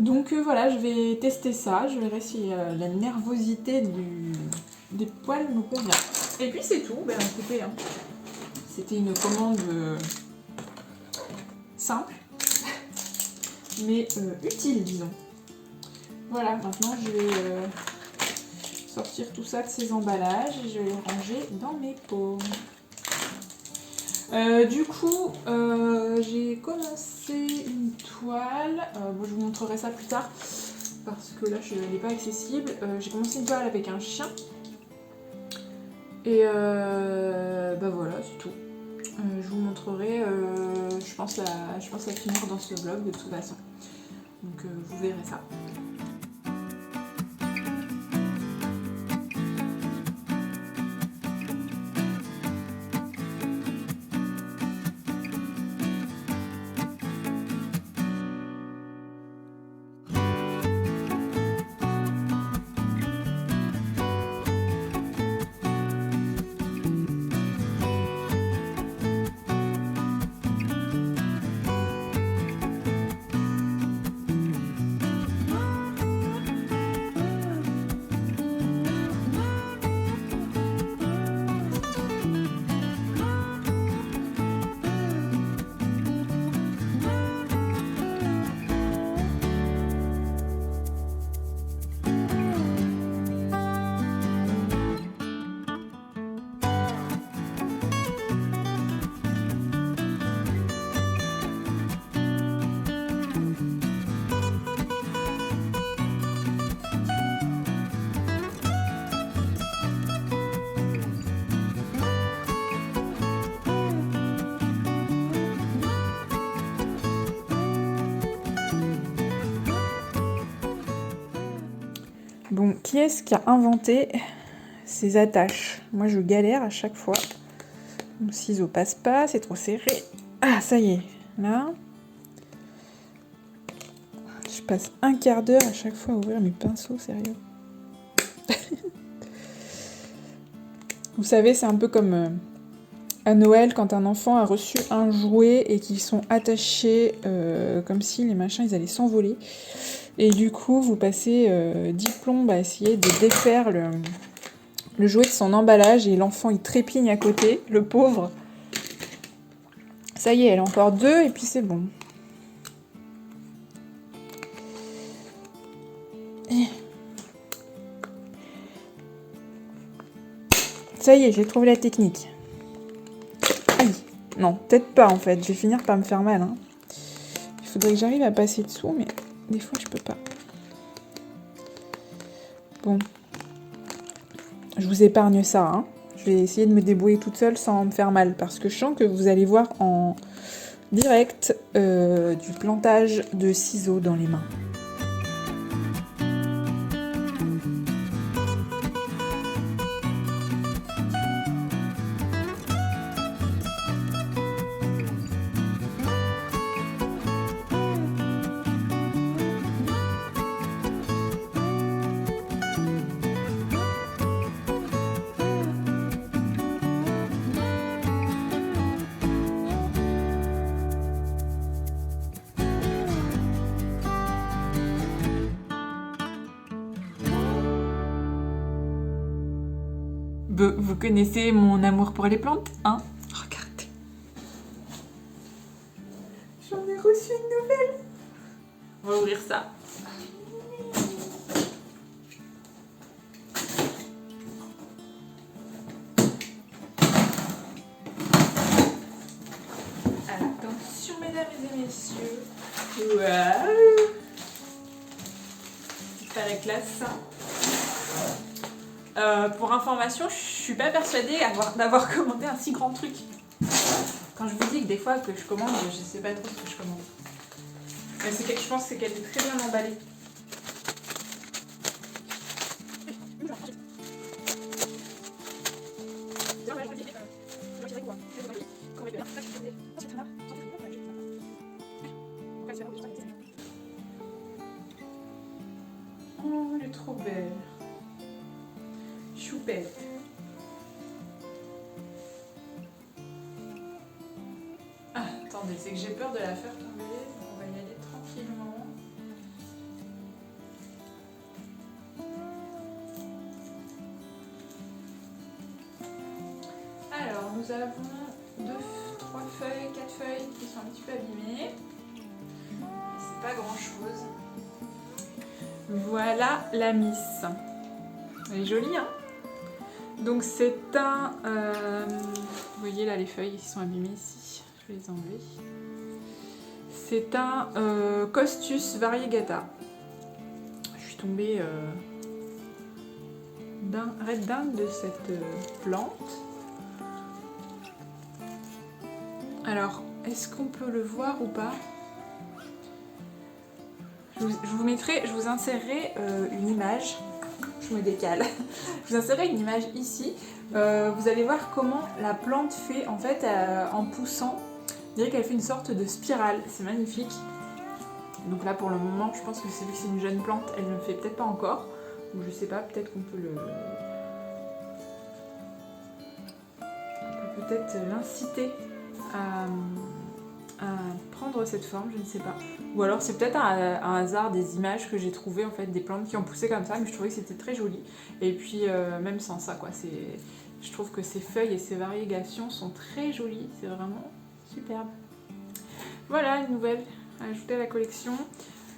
Donc voilà, je vais tester ça, je verrai si la nervosité des poils me convient. Et puis c'est tout, ben écoutez, hein, c'était une commande simple, mais utile, disons. Voilà, maintenant je vais sortir tout ça de ces emballages et je vais les ranger dans mes pots. Du coup, j'ai commencé une toile. Bon, je vous montrerai ça plus tard parce que là, elle n'est pas accessible. J'ai commencé une toile avec un chien. Et bah voilà, c'est tout. Je vous montrerai. Je pense la finir dans ce vlog de toute façon. Donc vous verrez ça. Bon, qui est-ce qui a inventé ces attaches? Moi, je galère à chaque fois. Mon ciseau passe pas, c'est trop serré. Ah, ça y est, là. Je passe un quart d'heure à chaque fois à ouvrir mes pinceaux, sérieux. Vous savez, c'est un peu comme à Noël, quand un enfant a reçu un jouet et qu'ils sont attachés comme si les machins, ils allaient s'envoler. Et du coup, vous passez 10 plombes à essayer de défaire le jouet de son emballage et l'enfant, il trépigne à côté, le pauvre. Ça y est, elle a encore 2 et puis c'est bon. Ça y est, j'ai trouvé la technique. Aïe. Non, peut-être pas en fait, je vais finir par me faire mal. Hein. Il faudrait que j'arrive à passer dessous, mais des fois je peux pas. Bon. Je vous épargne ça. Hein. Je vais essayer de me débrouiller toute seule sans me faire mal, parce que je sens que vous allez voir en direct du plantage de ciseaux dans les mains. Vous connaissez mon amour pour les plantes, hein? Regardez. J'en ai reçu une nouvelle. On va ouvrir ça. Attention, mesdames et messieurs. Waouh! C'est pas la classe, ça. Pour information, je suis pas persuadée d'avoir commandé un si grand truc. Quand je vous dis que des fois que je commande, je sais pas trop ce que je commande. Mais je pense qu'elle est très bien emballée. Oh, elle est trop belle. Choupette. Ah, attendez, c'est que j'ai peur de la faire tomber. On va y aller tranquillement. nous avons 3 feuilles, 4 feuilles qui sont un petit peu abîmées. C'est pas grand chose. Voilà la Miss. Elle est jolie, hein? Donc c'est un... vous voyez là les feuilles qui sont abîmées ici. Je vais les enlever. C'est un Costus variegata. Je suis tombée dingue de cette plante. Alors, est-ce qu'on peut le voir ou pas? Je vous insérerai une image. Je me décale. Je vous insérerai une image ici. Vous allez voir comment la plante fait en fait en poussant. On dirait qu'elle fait une sorte de spirale. C'est magnifique. Donc là pour le moment, je pense que c'est vu que c'est une jeune plante, elle ne le fait peut-être pas encore. Ou je sais pas, peut-être qu'on peut peut-être l'inciter à prendre cette forme, je ne sais pas. Ou alors c'est peut-être un hasard des images que j'ai trouvées en fait, des plantes qui ont poussé comme ça, mais je trouvais que c'était très joli. Et puis même sans ça quoi, je trouve que ces feuilles et ces variegations sont très jolies, c'est vraiment superbe. Voilà une nouvelle à ajouter à la collection.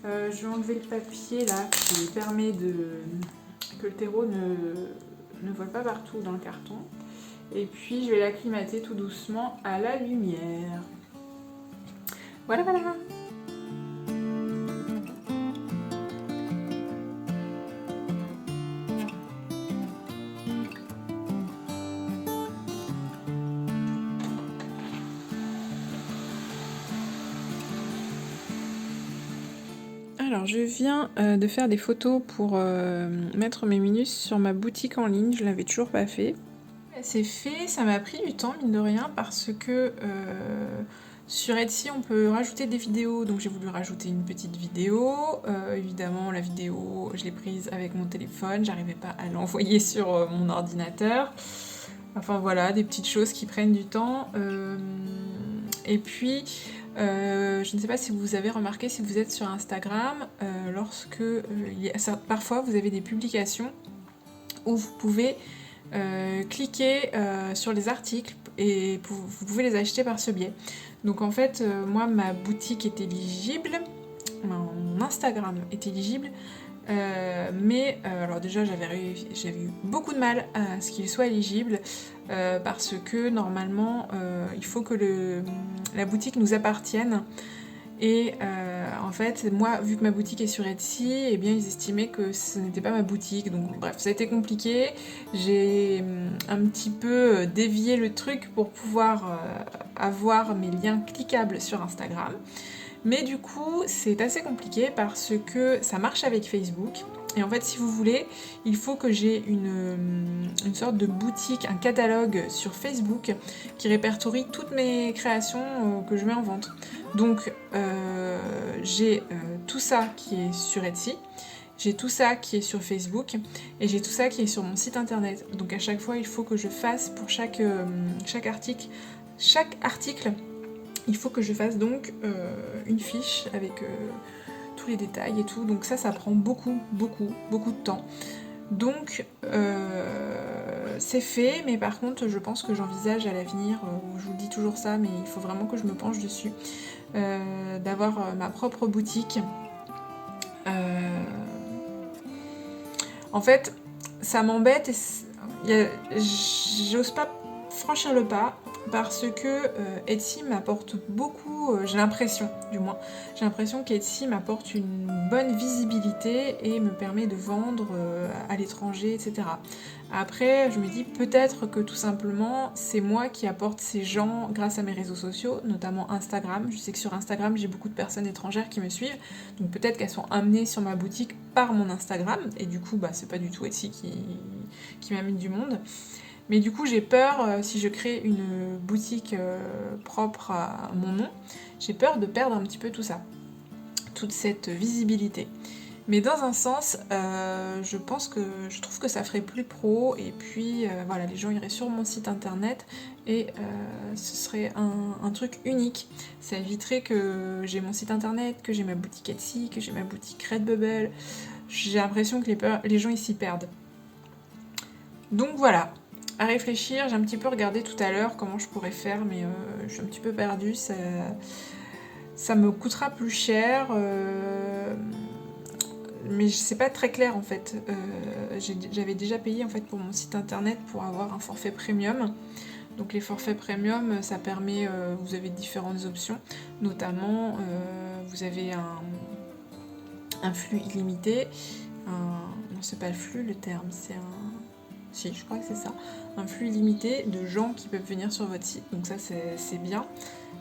Je vais enlever le papier là qui permet que le terreau ne vole pas partout dans le carton. Et puis je vais l'acclimater tout doucement à la lumière. Voilà. Alors je viens de faire des photos pour mettre mes minus sur ma boutique en ligne, je l'avais toujours pas fait. C'est fait, ça m'a pris du temps mine de rien parce que sur Etsy on peut rajouter des vidéos, donc j'ai voulu rajouter une petite vidéo. Évidemment la vidéo je l'ai prise avec mon téléphone, j'arrivais pas à l'envoyer sur mon ordinateur. Enfin voilà, des petites choses qui prennent du temps. Et puis je ne sais pas si vous avez remarqué, si vous êtes sur Instagram, parfois vous avez des publications où vous pouvez cliquer sur les articles et vous pouvez les acheter par ce biais. Donc en fait, moi ma boutique est éligible, mon Instagram est éligible, mais alors déjà j'avais eu beaucoup de mal à ce qu'il soit éligible parce que normalement il faut que la boutique nous appartienne. Et en fait, moi, vu que ma boutique est sur Etsy, eh bien, ils estimaient que ce n'était pas ma boutique. Donc bref, ça a été compliqué. J'ai un petit peu dévié le truc pour pouvoir avoir mes liens cliquables sur Instagram. Mais du coup, c'est assez compliqué parce que ça marche avec Facebook. Et en fait, si vous voulez, il faut que j'ai une sorte de boutique, un catalogue sur Facebook qui répertorie toutes mes créations que je mets en vente. Donc, j'ai tout ça qui est sur Etsy, j'ai tout ça qui est sur Facebook, et j'ai tout ça qui est sur mon site internet. Donc à chaque fois, il faut que je fasse pour chaque article, il faut que je fasse donc une fiche avec tous les détails et tout. Donc ça prend beaucoup de temps. Donc c'est fait, mais par contre je pense que j'envisage à l'avenir, je vous le dis toujours ça, mais il faut vraiment que je me penche dessus, d'avoir ma propre boutique. En fait, ça m'embête et j'ose pas franchir le pas parce que Etsy m'apporte beaucoup, j'ai l'impression qu'Etsy m'apporte une bonne visibilité et me permet de vendre à l'étranger, etc. Après, je me dis peut-être que tout simplement, c'est moi qui apporte ces gens grâce à mes réseaux sociaux, notamment Instagram. Je sais que sur Instagram, j'ai beaucoup de personnes étrangères qui me suivent, donc peut-être qu'elles sont amenées sur ma boutique par mon Instagram, et du coup, c'est pas du tout Etsy qui m'amène du monde. Mais du coup, j'ai peur, si je crée une boutique propre à mon nom, j'ai peur de perdre un petit peu tout ça, toute cette visibilité. Mais dans un sens, je trouve que ça ferait plus pro, et puis voilà, les gens iraient sur mon site internet et ce serait un truc unique. Ça éviterait que j'ai mon site internet, que j'ai ma boutique Etsy, que j'ai ma boutique Redbubble. J'ai l'impression que les gens ils s'y perdent. Donc voilà. à réfléchir. J'ai un petit peu regardé tout à l'heure comment je pourrais faire, mais je suis un petit peu perdue. Ça me coûtera plus cher, mais c'est pas très clair en fait. J'avais déjà payé en fait pour mon site internet pour avoir un forfait premium. Donc les forfaits premium, ça permet, vous avez différentes options, notamment vous avez un flux illimité, non c'est pas le flux le terme, c'est un... Si, je crois que c'est ça, un flux illimité de gens qui peuvent venir sur votre site, donc ça c'est bien.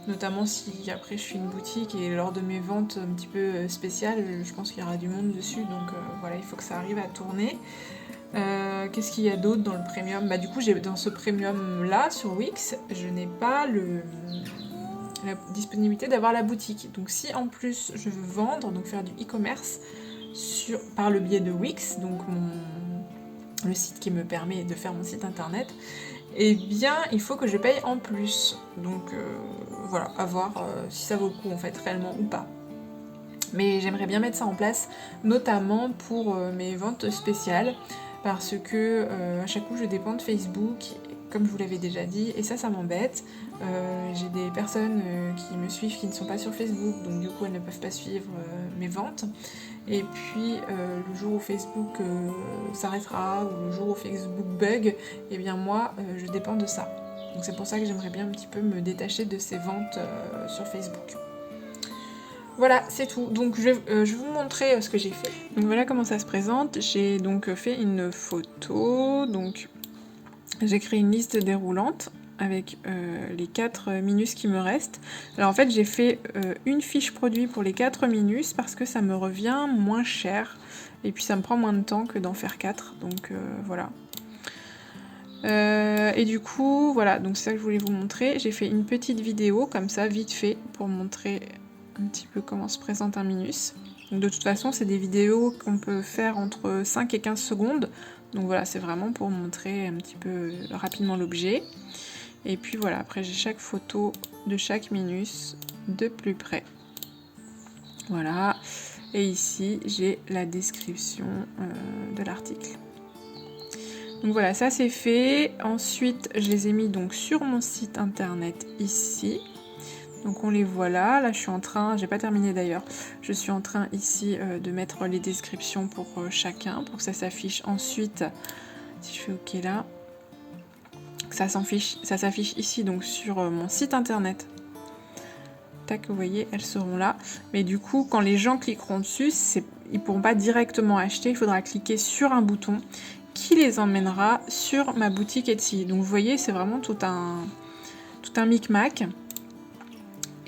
Notamment si après je suis une boutique et lors de mes ventes un petit peu spéciales, je pense qu'il y aura du monde dessus, donc voilà, il faut que ça arrive à tourner. Qu'est-ce qu'il y a d'autre dans le premium? Bah du coup dans ce premium là sur Wix, je n'ai pas la disponibilité d'avoir la boutique. Donc si en plus je veux vendre, donc faire du e-commerce par le biais de Wix, donc le site qui me permet de faire mon site internet, eh bien il faut que je paye en plus. Donc voilà, à voir si ça vaut le coup en fait réellement ou pas. Mais j'aimerais bien mettre ça en place, notamment pour mes ventes spéciales, parce que à chaque coup je dépends de Facebook, comme je vous l'avais déjà dit, et ça m'embête. J'ai des personnes qui me suivent qui ne sont pas sur Facebook, donc du coup elles ne peuvent pas suivre mes ventes. Et puis le jour où Facebook s'arrêtera, ou le jour où Facebook bug, et bien moi je dépends de ça. Donc c'est pour ça que j'aimerais bien un petit peu me détacher de ces ventes sur Facebook. Voilà, c'est tout. Donc je vais vous montrer ce que j'ai fait. Donc voilà comment ça se présente. J'ai donc fait une photo. Donc j'ai créé une liste déroulante avec les 4 minus qui me restent. Alors en fait j'ai fait une fiche produit pour les 4 minus parce que ça me revient moins cher. Et puis ça me prend moins de temps que d'en faire 4. Donc voilà. Et du coup, voilà, donc c'est ça que je voulais vous montrer. J'ai fait une petite vidéo comme ça, vite fait, pour montrer un petit peu comment se présente un minus. Donc de toute façon, c'est des vidéos qu'on peut faire entre 5 et 15 secondes. Donc voilà, c'est vraiment pour montrer un petit peu rapidement l'objet. Et puis voilà, après j'ai chaque photo de chaque minus de plus près. Voilà, et ici j'ai la description de l'article. Donc voilà, ça c'est fait. Ensuite, je les ai mis donc sur mon site internet ici. Donc on les voit là. Là, je suis en train, j'ai pas terminé d'ailleurs, je suis en train ici de mettre les descriptions pour chacun, pour que ça s'affiche ensuite. Si je fais OK là, ça s'affiche ici donc sur mon site internet. Tac, vous voyez, elles seront là. Mais du coup, quand les gens cliqueront dessus, ils pourront pas directement acheter. Il faudra cliquer sur un bouton qui les emmènera sur ma boutique Etsy. Donc vous voyez, c'est vraiment tout un micmac.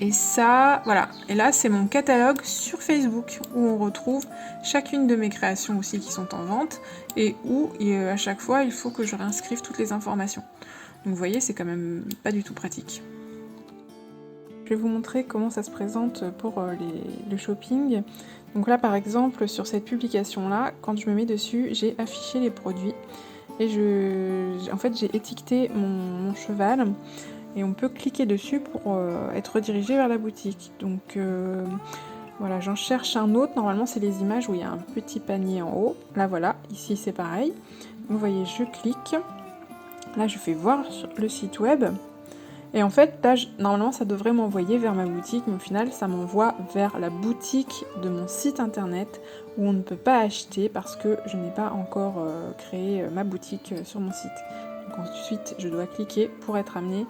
Et ça, voilà. Et là, c'est mon catalogue sur Facebook où on retrouve chacune de mes créations aussi qui sont en vente et où à chaque fois, il faut que je réinscrive toutes les informations. Donc vous voyez, c'est quand même pas du tout pratique. Je vais vous montrer comment ça se présente pour le shopping. Donc là, par exemple, sur cette publication-là, quand je me mets dessus, j'ai affiché les produits et en fait, j'ai étiqueté mon cheval. Et on peut cliquer dessus pour être redirigé vers la boutique. Donc voilà, j'en cherche un autre. Normalement, c'est les images où il y a un petit panier en haut. Là, voilà, ici c'est pareil. Vous voyez, je clique. Là, je fais voir sur le site web. Et en fait, là, normalement, ça devrait m'envoyer vers ma boutique. Mais au final, ça m'envoie vers la boutique de mon site internet où on ne peut pas acheter parce que je n'ai pas encore créé ma boutique sur mon site. Donc ensuite, je dois cliquer pour être amenée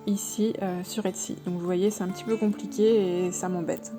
ici sur Etsy. Donc vous voyez, c'est un petit peu compliqué et ça m'embête.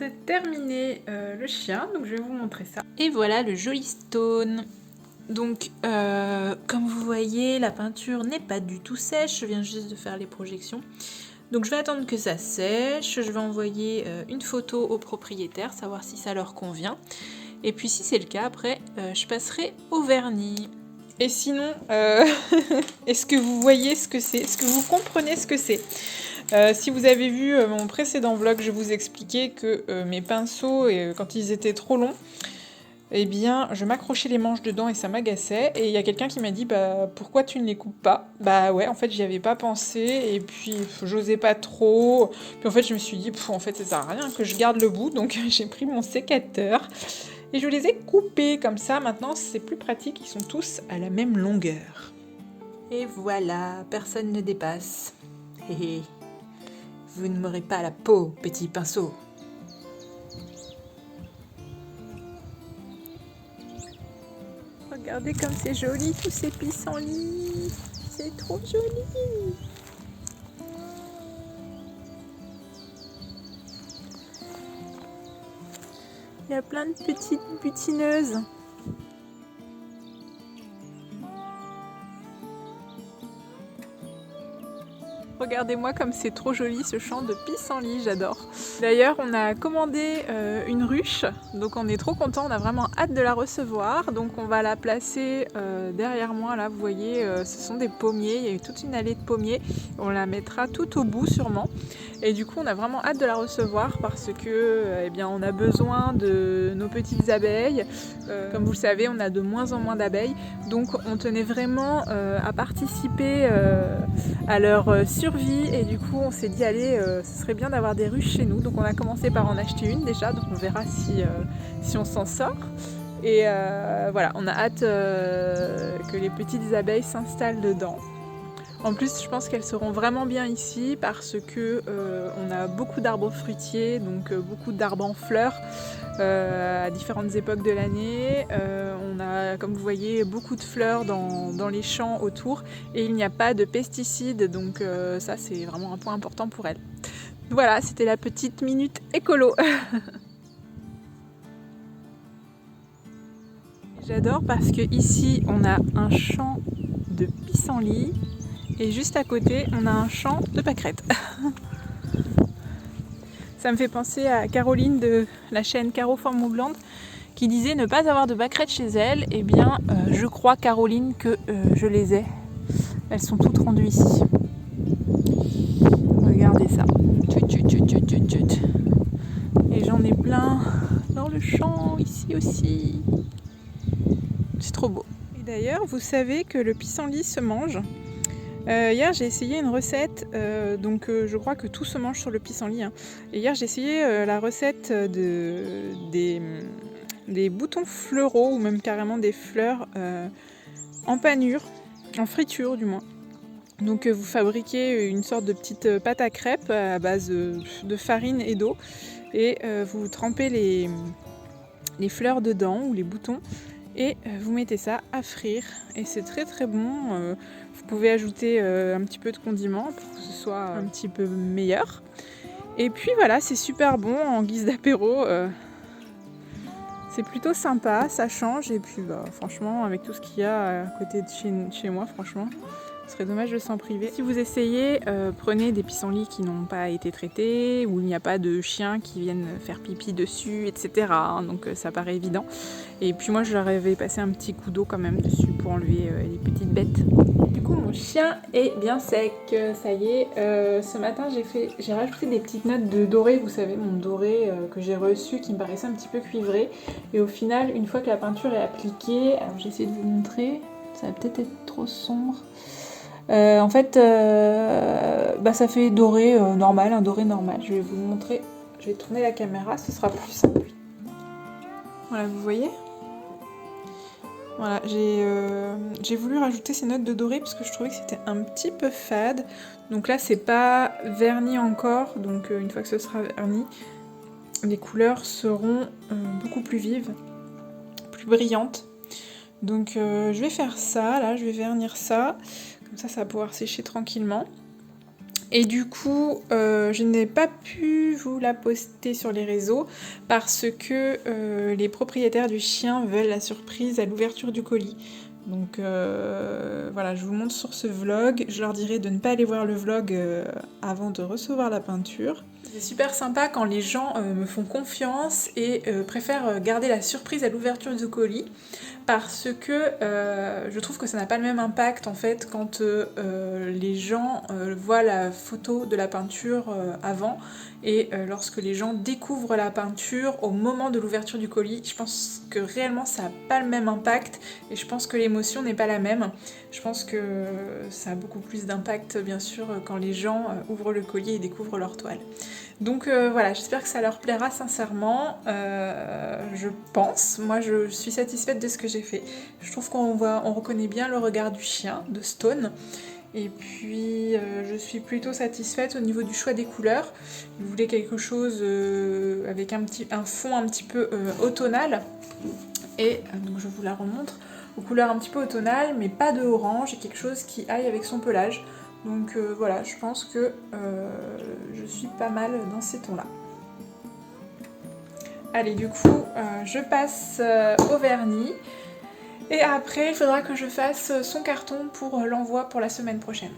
de terminer le chien, donc je vais vous montrer ça. Et voilà le joli stone. Donc, comme vous voyez, la peinture n'est pas du tout sèche, je viens juste de faire les projections. Donc je vais attendre que ça sèche, je vais envoyer une photo au propriétaire, savoir si ça leur convient. Et puis si c'est le cas, après, je passerai au vernis. Et sinon, est-ce que vous voyez ce que c'est? Est-ce que vous comprenez ce que c'est? Si vous avez vu mon précédent vlog, je vous expliquais que mes pinceaux, quand ils étaient trop longs, eh bien, je m'accrochais les manches dedans et ça m'agaçait. Et il y a quelqu'un qui m'a dit, bah, pourquoi tu ne les coupes pas? Bah ouais, en fait, j'y avais pas pensé. Et puis, j'osais pas trop. Puis en fait, je me suis dit, en fait, ça sert à rien que je garde le bout. Donc, j'ai pris mon sécateur et je les ai coupés comme ça. Maintenant, c'est plus pratique. Ils sont tous à la même longueur. Et voilà, personne ne dépasse. Hé hé. Vous ne m'aurez pas la peau, petit pinceau. Regardez comme c'est joli, tous ces pissenlits. C'est trop joli. Il y a plein de petites butineuses. Regardez-moi comme c'est trop joli ce champ de pissenlit, j'adore. D'ailleurs, on a commandé une ruche, donc on est trop content, on a vraiment hâte de la recevoir. Donc on va la placer derrière moi, là vous voyez, ce sont des pommiers, il y a eu toute une allée de pommiers. On la mettra tout au bout sûrement. Et du coup, on a vraiment hâte de la recevoir parce que, eh bien, on a besoin de nos petites abeilles. Comme vous le savez, on a de moins en moins d'abeilles, donc on tenait vraiment à participer à leur survie. Et du coup, on s'est dit, allez, ce serait bien d'avoir des ruches chez nous. Donc, on a commencé par en acheter une déjà, donc on verra si on s'en sort. Et voilà, on a hâte que les petites abeilles s'installent dedans. En plus, je pense qu'elles seront vraiment bien ici parce que on a beaucoup d'arbres fruitiers, donc beaucoup d'arbres en fleurs à différentes époques de l'année. On a, comme vous voyez, beaucoup de fleurs dans les champs autour et il n'y a pas de pesticides, donc ça c'est vraiment un point important pour elles. Voilà, c'était la petite minute écolo. J'adore parce que ici on a un champ de pissenlit. Et juste à côté, on a un champ de pâquerettes. Ça me fait penser à Caroline de la chaîne Caro Forme Mouvlante qui disait ne pas avoir de pâquerettes chez elle. Eh bien, je crois, Caroline, que je les ai. Elles sont toutes rendues ici. Regardez ça. Et j'en ai plein dans le champ, ici aussi. C'est trop beau. Et d'ailleurs, vous savez que le pissenlit se mange. Hier j'ai essayé une recette, donc je crois que tout se mange sur le pissenlit. Hein. Et hier j'ai essayé la recette des boutons fleuraux ou même carrément des fleurs en panure, en friture du moins. Donc vous fabriquez une sorte de petite pâte à crêpes à base de farine et d'eau et vous trempez les fleurs dedans ou les boutons. Et vous mettez ça à frire et c'est très très bon. Vous pouvez ajouter un petit peu de condiments pour que ce soit un petit peu meilleur. Et puis voilà, c'est super bon en guise d'apéro. C'est plutôt sympa, ça change. Et puis franchement, avec tout ce qu'il y a à côté de chez moi, franchement, ce serait dommage de s'en priver. Si vous essayez, prenez des pissenlits qui n'ont pas été traités, où il n'y a pas de chiens qui viennent faire pipi dessus, etc. Hein, donc ça paraît évident. Et puis moi, je leur avais passé un petit coup d'eau quand même dessus pour enlever les petites bêtes. Du coup, mon chien est bien sec. Ça y est, ce matin, j'ai rajouté des petites notes de doré. Vous savez, mon doré que j'ai reçu qui me paraissait un petit peu cuivré. Et au final, une fois que la peinture est appliquée, alors j'ai essayé de vous montrer, ça va peut-être être trop sombre. En fait, ça fait doré normal, un doré normal. Je vais vous montrer, je vais tourner la caméra, ce sera plus simple. Voilà, vous voyez ? Voilà, j'ai voulu rajouter ces notes de doré parce que je trouvais que c'était un petit peu fade. Donc là, c'est pas verni encore, donc une fois que ce sera verni, les couleurs seront beaucoup plus vives, plus brillantes. Donc je vais faire ça, là, je vais vernir ça. Comme ça va pouvoir sécher tranquillement. Et du coup, je n'ai pas pu vous la poster sur les réseaux parce que les propriétaires du chien veulent la surprise à l'ouverture du colis. Donc voilà, je vous montre sur ce vlog. Je leur dirai de ne pas aller voir le vlog avant de recevoir la peinture. C'est super sympa quand les gens me font confiance et préfèrent garder la surprise à l'ouverture du colis. Parce que je trouve que ça n'a pas le même impact en fait quand les gens voient la photo de la peinture avant et lorsque les gens découvrent la peinture au moment de l'ouverture du colis. Je pense que réellement ça n'a pas le même impact et je pense que l'émotion n'est pas la même. Je pense que ça a beaucoup plus d'impact bien sûr quand les gens ouvrent le colis et découvrent leur toile. Donc voilà, j'espère que ça leur plaira sincèrement, je pense. Moi je suis satisfaite de ce que j'ai fait. Je trouve qu'on reconnaît bien le regard du chien, de Stone. Et puis je suis plutôt satisfaite au niveau du choix des couleurs. Je voulais quelque chose avec un fond un petit peu automnal. Et donc je vous la remontre, aux couleurs un petit peu automnales, mais pas de orange, et quelque chose qui aille avec son pelage. Donc voilà, je pense que je suis pas mal dans ces tons-là. Allez, du coup, je passe au vernis. Et après, il faudra que je fasse son carton pour l'envoi pour la semaine prochaine.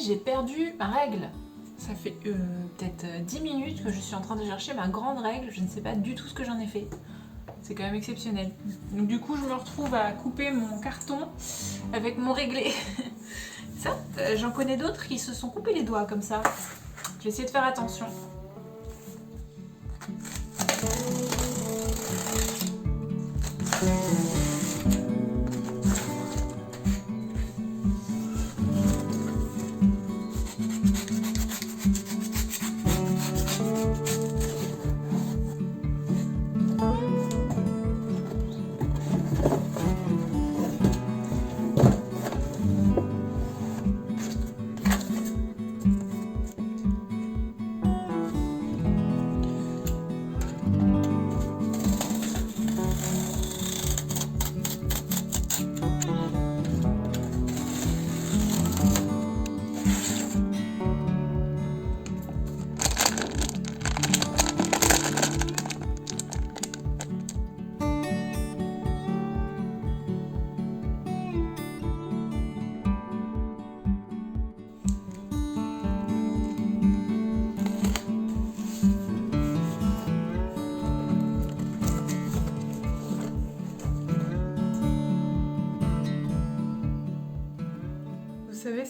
J'ai perdu ma règle. Ça fait peut-être 10 minutes que je suis en train de chercher ma grande règle. Je ne sais pas du tout ce que j'en ai fait. C'est quand même exceptionnel. Donc du coup, je me retrouve à couper mon carton avec mon réglé. Ça, j'en connais d'autres qui se sont coupés les doigts comme ça. Je vais essayer de faire attention.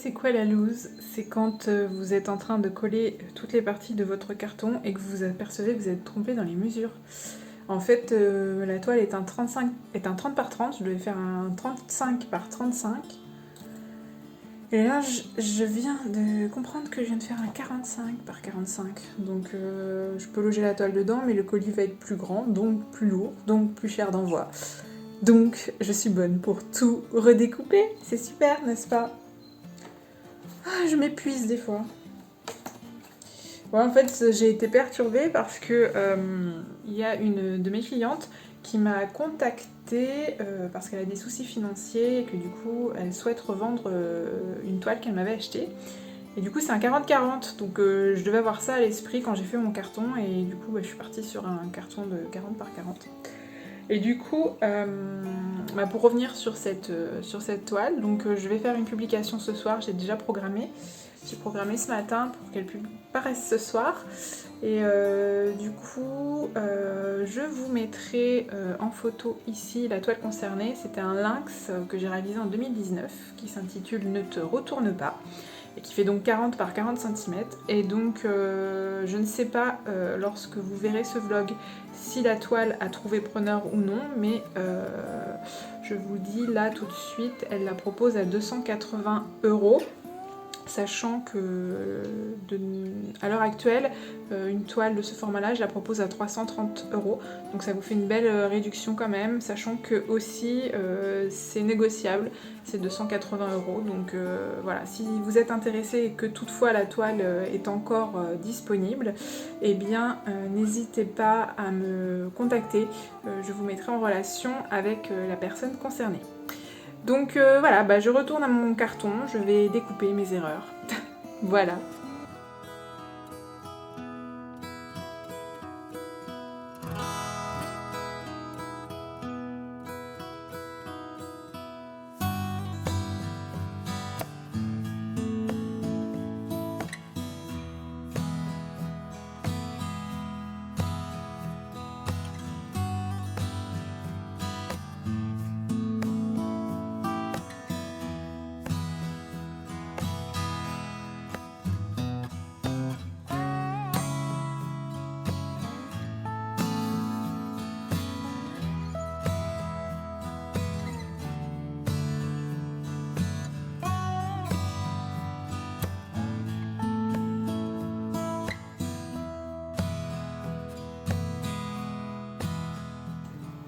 c'est quoi la loose? C'est quand vous êtes en train de coller toutes les parties de votre carton et que vous vous apercevez que vous êtes trompé dans les mesures. En fait, la toile est un 30 par 30, je devais faire un 35 par 35. Et là, je viens de comprendre que je viens de faire un 45 par 45. Donc je peux loger la toile dedans, mais le colis va être plus grand, donc plus lourd, donc plus cher d'envoi. Donc je suis bonne pour tout redécouper. C'est super, n'est-ce pas? Ah, je m'épuise des fois. Ouais, en fait, j'ai été perturbée parce que il y a une de mes clientes qui m'a contactée parce qu'elle a des soucis financiers et que du coup, elle souhaite revendre une toile qu'elle m'avait achetée. Et du coup, c'est un 40-40, donc je devais avoir ça à l'esprit quand j'ai fait mon carton et du coup, je suis partie sur un carton de 40 par 40. Et du coup, pour revenir sur cette toile, donc je vais faire une publication ce soir, j'ai déjà programmé. J'ai programmé ce matin pour qu'elle paraisse ce soir. Et du coup, je vous mettrai en photo ici la toile concernée. C'était un lynx que j'ai réalisé en 2019 qui s'intitule Ne te retourne pas et qui fait donc 40 par 40 cm. Et donc, je ne sais pas lorsque vous verrez ce vlog si la toile a trouvé preneur ou non, mais je vous dis là tout de suite, elle la propose à 280 €. Sachant que à l'heure actuelle, une toile de ce format-là, je la propose à 330 €. Donc ça vous fait une belle réduction quand même, sachant que aussi c'est négociable, c'est 280 €. Donc voilà, si vous êtes intéressé et que toutefois la toile est encore disponible, eh bien n'hésitez pas à me contacter. Je vous mettrai en relation avec la personne concernée. Donc voilà, je retourne à mon carton, je vais découper mes erreurs. Voilà.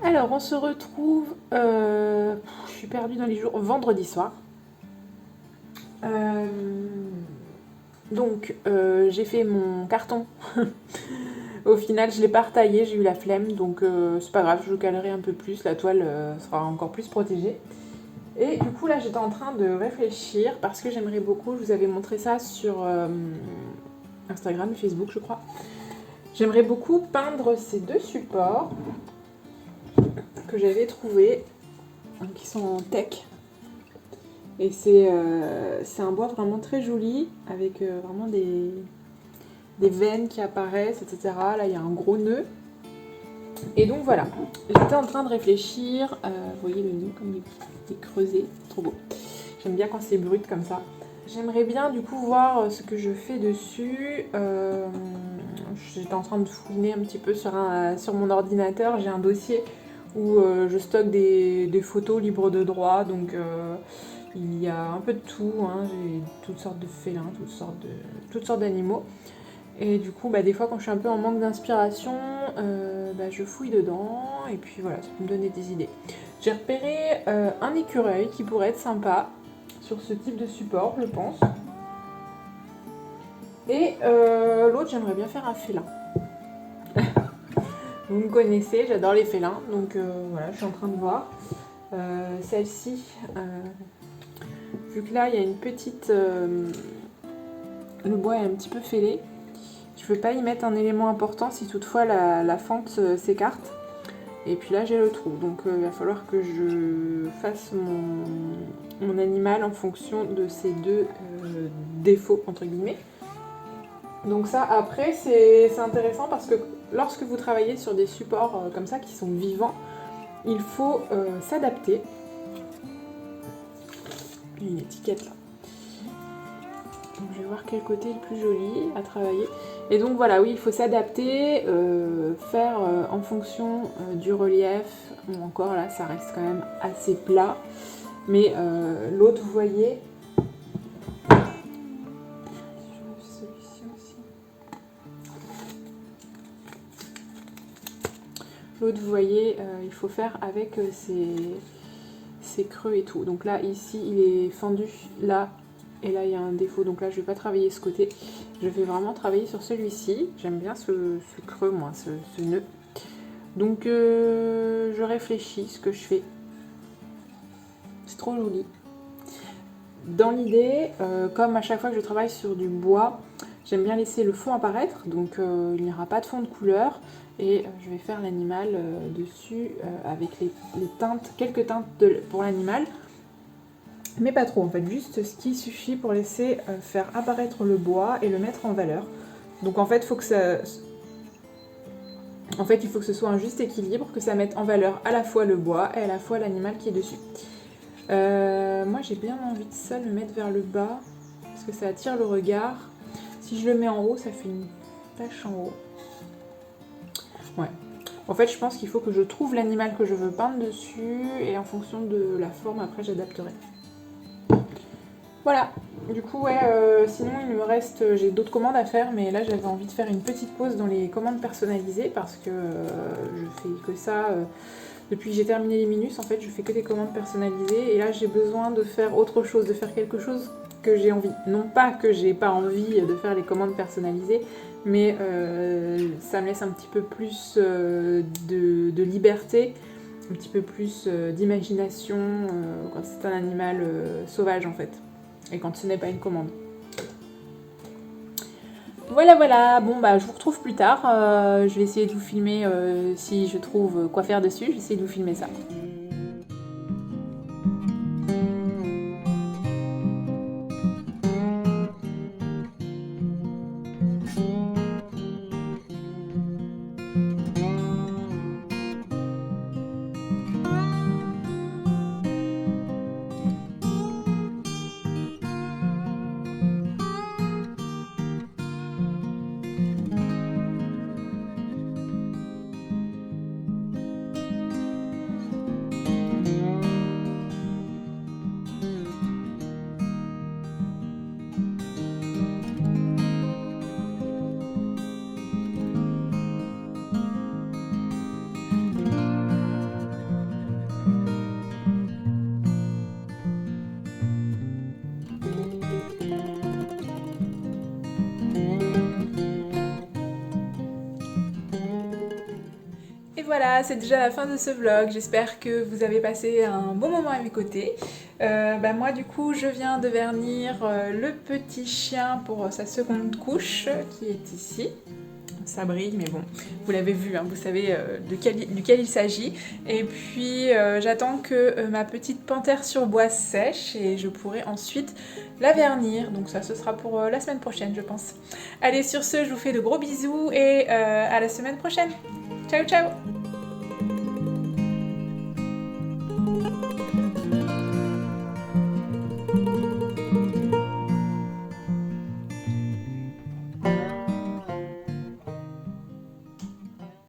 Alors, on se retrouve, je suis perdue dans les jours, vendredi soir. Donc, j'ai fait mon carton. Au final, je l'ai pas retaillé, j'ai eu la flemme, donc c'est pas grave, je calerai un peu plus, la toile sera encore plus protégée. Et du coup, là, j'étais en train de réfléchir parce que j'aimerais beaucoup, je vous avais montré ça sur Instagram, Facebook, je crois. J'aimerais beaucoup peindre ces deux supports que j'avais trouvés, qui sont en teck. Et c'est un bois vraiment très joli, avec vraiment des veines qui apparaissent, etc. Là, il y a un gros nœud. Et donc voilà, j'étais en train de réfléchir. Vous voyez le nœud comme il est creusé, trop beau. J'aime bien quand c'est brut comme ça. J'aimerais bien du coup voir ce que je fais dessus. J'étais en train de fouiner un petit peu sur mon ordinateur. J'ai un dossier où je stocke des photos libres de droit. Donc il y a un peu de tout. Hein. J'ai toutes sortes de félins, toutes sortes d'animaux. Et du coup, des fois quand je suis un peu en manque d'inspiration, je fouille dedans. Et puis voilà, ça peut me donner des idées. J'ai repéré un écureuil qui pourrait être sympa sur ce type de support, je pense. Et l'autre, j'aimerais bien faire un félin. Vous me connaissez, j'adore les félins, donc voilà, je suis en train de voir. Celle-ci, vu que là, il y a une petite... le bois est un petit peu fêlé. Je ne veux pas y mettre un élément important si toutefois la fente s'écarte. Et puis là, j'ai le trou, donc il va falloir que je fasse mon animal en fonction de ces deux défauts, entre guillemets. Donc ça, après, c'est intéressant parce que lorsque vous travaillez sur des supports comme ça, qui sont vivants, il faut s'adapter. Il y a une étiquette là. Donc je vais voir quel côté est le plus joli à travailler. Et donc voilà, oui, il faut s'adapter, faire en fonction du relief. Bon, encore là, ça reste quand même assez plat. Mais l'autre, vous voyez... Celui-ci aussi. L'autre, vous voyez, il faut faire avec ces creux et tout. Donc là, ici, il est fendu là. Et là, il y a un défaut, donc là, je ne vais pas travailler ce côté. Je vais vraiment travailler sur celui-ci. J'aime bien ce creux, moi, ce nœud. Donc, je réfléchis ce que je fais. C'est trop joli. Dans l'idée, comme à chaque fois que je travaille sur du bois, j'aime bien laisser le fond apparaître. Donc, il n'y aura pas de fond de couleur. Et je vais faire l'animal dessus avec les teintes, quelques teintes pour l'animal. Mais pas trop en fait, juste ce qui suffit pour laisser faire apparaître le bois et le mettre en valeur. Donc en fait, il faut que ce soit un juste équilibre, que ça mette en valeur à la fois le bois et à la fois l'animal qui est dessus. Moi j'ai bien envie de ça, le mettre vers le bas, parce que ça attire le regard. Si je le mets en haut, ça fait une tache en haut. Ouais. En fait, je pense qu'il faut que je trouve l'animal que je veux peindre dessus, et en fonction de la forme, après j'adapterai. Voilà, du coup, ouais, sinon il me reste, j'ai d'autres commandes à faire, mais là j'avais envie de faire une petite pause dans les commandes personnalisées parce que je fais que ça, depuis que j'ai terminé les Minus, en fait, je fais que des commandes personnalisées et là j'ai besoin de faire autre chose, de faire quelque chose que j'ai envie. Non pas que j'ai pas envie de faire les commandes personnalisées, mais ça me laisse un petit peu plus de liberté, un petit peu plus d'imagination quand c'est un animal sauvage en fait. Et quand ce n'est pas une commande. Voilà, bon bah je vous retrouve plus tard. Je vais essayer de vous filmer si je trouve quoi faire dessus. Je vais essayer de vous filmer ça. Et voilà, c'est déjà la fin de ce vlog. J'espère que vous avez passé un bon moment à mes côtés. Moi du coup je viens de vernir le petit chien pour sa seconde couche qui est ici. Ça brille mais bon, vous l'avez vu, hein, vous savez duquel il s'agit. Et puis j'attends que ma petite panthère sur bois sèche et je pourrai ensuite la vernir. Donc ça ce sera pour la semaine prochaine je pense. Allez, sur ce je vous fais de gros bisous et à la semaine prochaine. Ciao ciao.